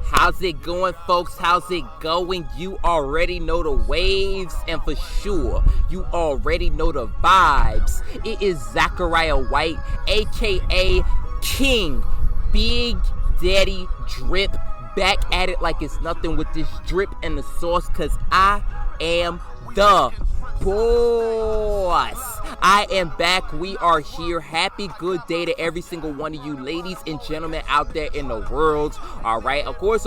How's it going, folks? How's it going? You already know the waves, and for sure, you already know the vibes. It is Zachariah White, aka King Big Daddy Drip, back at it like it's nothing with this drip and the sauce, cause I am the boss. I am back. We are here. Happy good day to every single one of you ladies and gentlemen out there in the world. All right. Of course,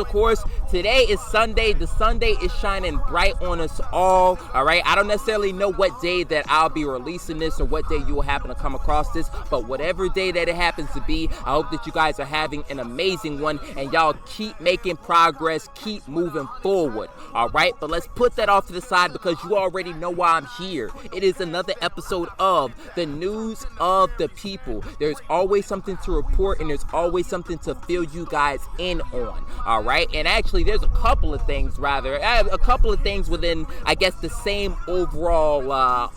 today is Sunday. The Sunday is shining bright on us all. All right. I don't necessarily know what day that I'll be releasing this or what day you will happen to come across this, but whatever day that it happens to be, I hope that you guys are having an amazing one and y'all keep making progress, keep moving forward. All right. But let's put that off to the side because you already know why I'm here. It is another episode of the news of the people. There's always something to report and there's always something to fill you guys in on. All right. And actually there's a couple of things within, I guess, the same overall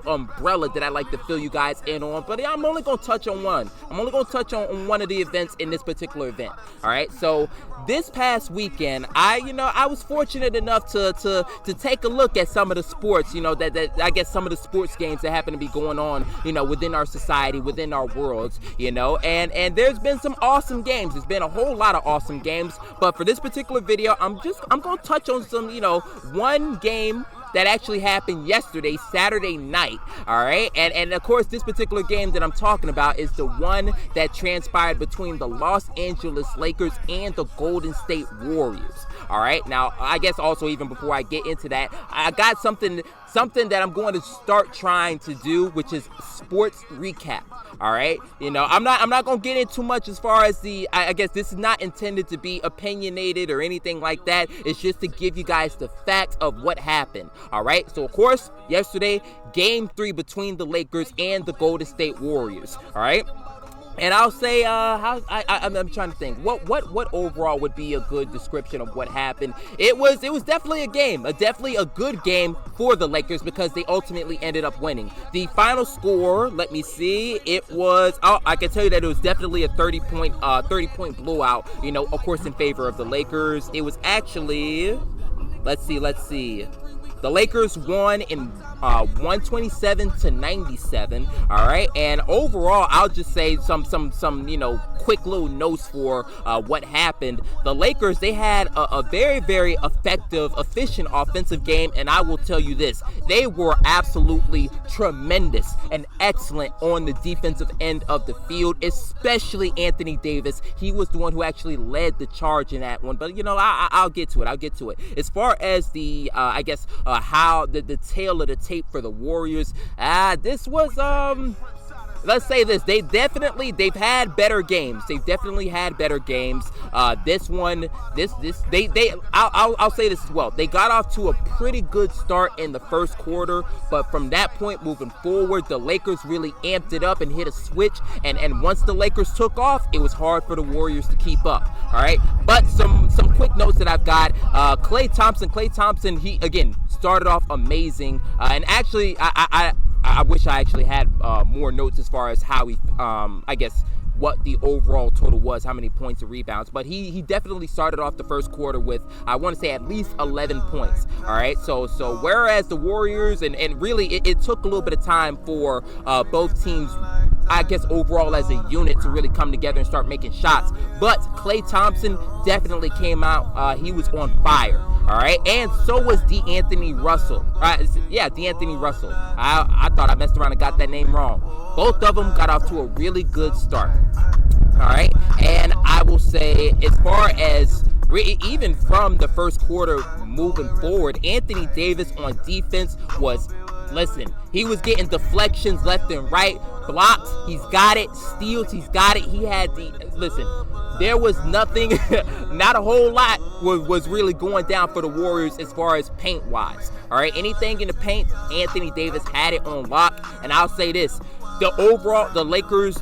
umbrella that I like to fill you guys in on. But I'm only going to touch on one. I'm only going to touch on one of the events in this particular event. All right. So this past weekend, I was fortunate enough to take a look at some of the sports, that I guess some of the sports games that happen to be going on, within our society, within our worlds, and there's been some awesome games. There's been a whole lot of awesome games, but for this particular video, I'm going to touch on some, one game that actually happened yesterday, Saturday night, all right? And of course, this particular game that I'm talking about is the one that transpired between the Los Angeles Lakers and the Golden State Warriors, all right? Now, I guess also even before I get into that, I got something that I'm going to start trying to do, which is sports recap, all right? I'm not going to get into too much as far as I guess this is not intended to be opinionated or anything like that. It's just to give you guys the facts of what happened, all right? So, of course, yesterday, Game 3 between the Lakers and the Golden State Warriors, all right? And I'll say, I'm trying to think, what overall would be a good description of what happened. It was definitely definitely a good game for the Lakers because they ultimately ended up winning. The final score, let me see, I can tell you that it was definitely a 30-point blowout, of course in favor of the Lakers. It was actually, let's see. The Lakers won in 127-97. All right, and overall, I'll just say some quick little notes for what happened. The Lakers, they had a very, very effective, efficient offensive game, and I will tell you this: they were absolutely tremendous and excellent on the defensive end of the field, especially Anthony Davis. He was the one who actually led the charge in that one. But I'll get to it. As far as the how the tail of the tape for the Warriors, this was let's say this: they've had better games. I'll say this as well. They got off to a pretty good start in the first quarter, but from that point moving forward, the Lakers really amped it up and hit a switch. And once the Lakers took off, it was hard for the Warriors to keep up. All right, but some quick notes that I've got. Klay Thompson, he again started off amazing, and actually I wish I actually had more notes as far as how he, I guess, what the overall total was, how many points and rebounds, but he definitely started off the first quarter with, I want to say, at least 11 points, all right? So whereas the Warriors, and really it took a little bit of time for both teams, I guess, overall as a unit to really come together and start making shots, but Klay Thompson definitely came out, he was on fire, all right? And so was D'Anthony Russell. D'Anthony Russell. I thought I messed around and got that name wrong. Both of them got off to a really good start, all right? And I will say, as far as even from the first quarter moving forward, Anthony Davis on defense he was getting deflections left and right, blocks, he's got it, steals, he's got it. He had there was nothing, not a whole lot was really going down for the Warriors as far as paint wise. All right, anything in the paint, Anthony Davis had it on lock. And I'll say this: the Lakers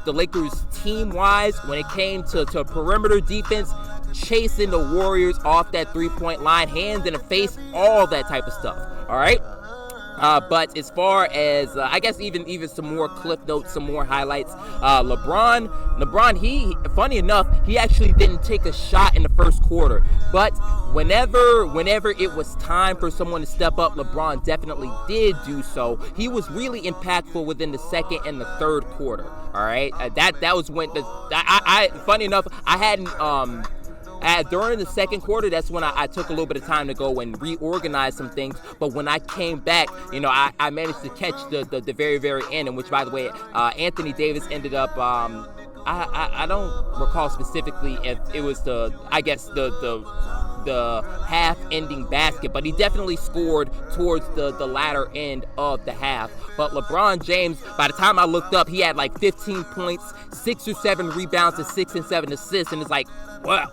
team wise, when it came to perimeter defense, chasing the Warriors off that 3-point line, hands in the face, all that type of stuff. All right. But as far as I guess even some more clip notes, some more highlights. LeBron, he funny enough, he actually didn't take a shot in the first quarter. But whenever it was time for someone to step up, LeBron definitely did do so. He was really impactful within the second and the third quarter. All right, that was when funny enough, I hadn't during the second quarter, that's when I took a little bit of time to go and reorganize some things. But when I came back, I managed to catch the very, very end, in which, by the way, Anthony Davis ended up, I don't recall specifically if it was the half-ending basket, but he definitely scored towards the latter end of the half. But LeBron James, by the time I looked up, he had like 15 points, 6 or 7 rebounds, and 6 and 7 assists, and it's like, wow.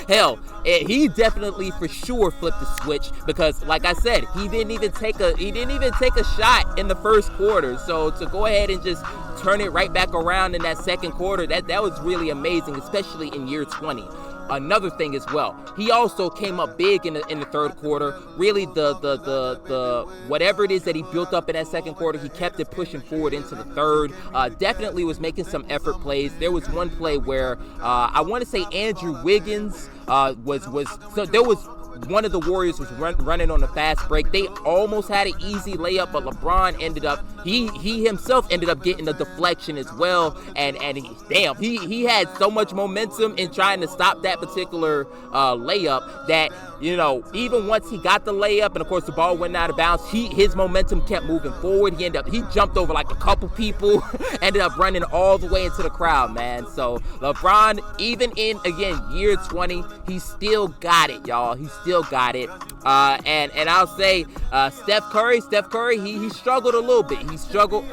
Hell, he definitely for sure flipped the switch, because like I said, he didn't even take a shot in the first quarter. So to go ahead and just turn it right back around in that second quarter, that was really amazing, especially in year 20. Another thing as well, he also came up big in the third quarter. Really, the whatever it is that he built up in that second quarter, he kept it pushing forward into the third. Definitely was making some effort plays. There was one play where I want to say Andrew Wiggins there was one of the Warriors was running on a fast break. They almost had an easy layup, but LeBron ended up, he himself ended up getting a deflection as well. And he had so much momentum in trying to stop that particular layup that, even once he got the layup, and of course the ball went out of bounds, his momentum kept moving forward. He jumped over like a couple people, ended up running all the way into the crowd, man. So LeBron, even in, again, year 20, he still got it, y'all. He still got it. And I'll say Steph Curry, he struggled a little bit. He struggled.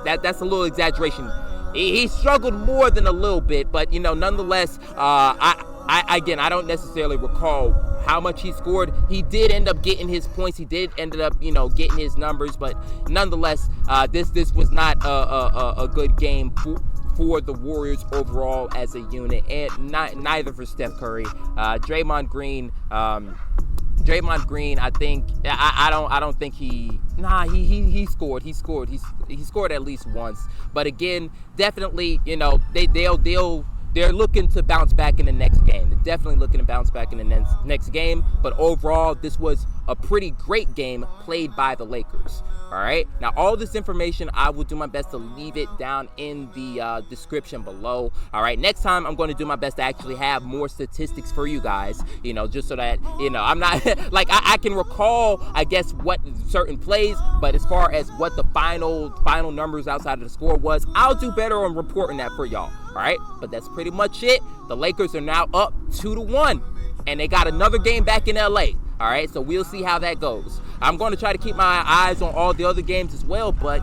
That's a little exaggeration. He struggled more than a little bit, but nonetheless, I don't necessarily recall how much he scored. He did end up getting his points. He did end up, getting his numbers, but nonetheless, this was not a good game for the Warriors overall as a unit, and neither for Steph Curry. Draymond Green, I think I don't think he scored. He scored at least once. But again, definitely, they're looking to bounce back in the next game. They're definitely looking to bounce back in the next game. But overall, this was a pretty great game played by the Lakers. All right. Now, all this information, I will do my best to leave it down in the description below. All right. Next time, I'm going to do my best to actually have more statistics for you guys, just so that, I'm not like I can recall, I guess, what certain plays. But as far as what the final numbers outside of the score was, I'll do better on reporting that for y'all. All right. But that's pretty much it. The Lakers are now up 2-1, and they got another game back in LA. All right, so we'll see how that goes. I'm going to try to keep my eyes on all the other games as well, but,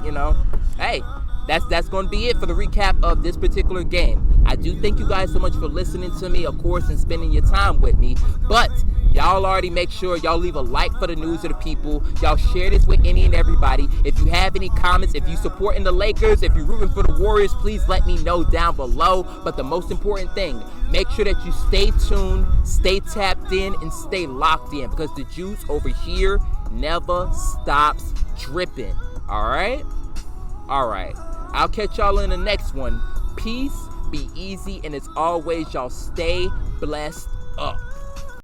hey, that's going to be it for the recap of this particular game. I do thank you guys so much for listening to me, of course, and spending your time with me, but y'all already make sure y'all leave a like for the news of the people. Y'all share this with any and everybody. If you have any comments, if you supporting the Lakers, if you're rooting for the Warriors, please let me know down below. But the most important thing, make sure that you stay tuned, stay tapped in, and stay locked in, because the juice over here never stops dripping. All right? All right. I'll catch y'all in the next one. Peace, be easy, and as always, y'all stay blessed up.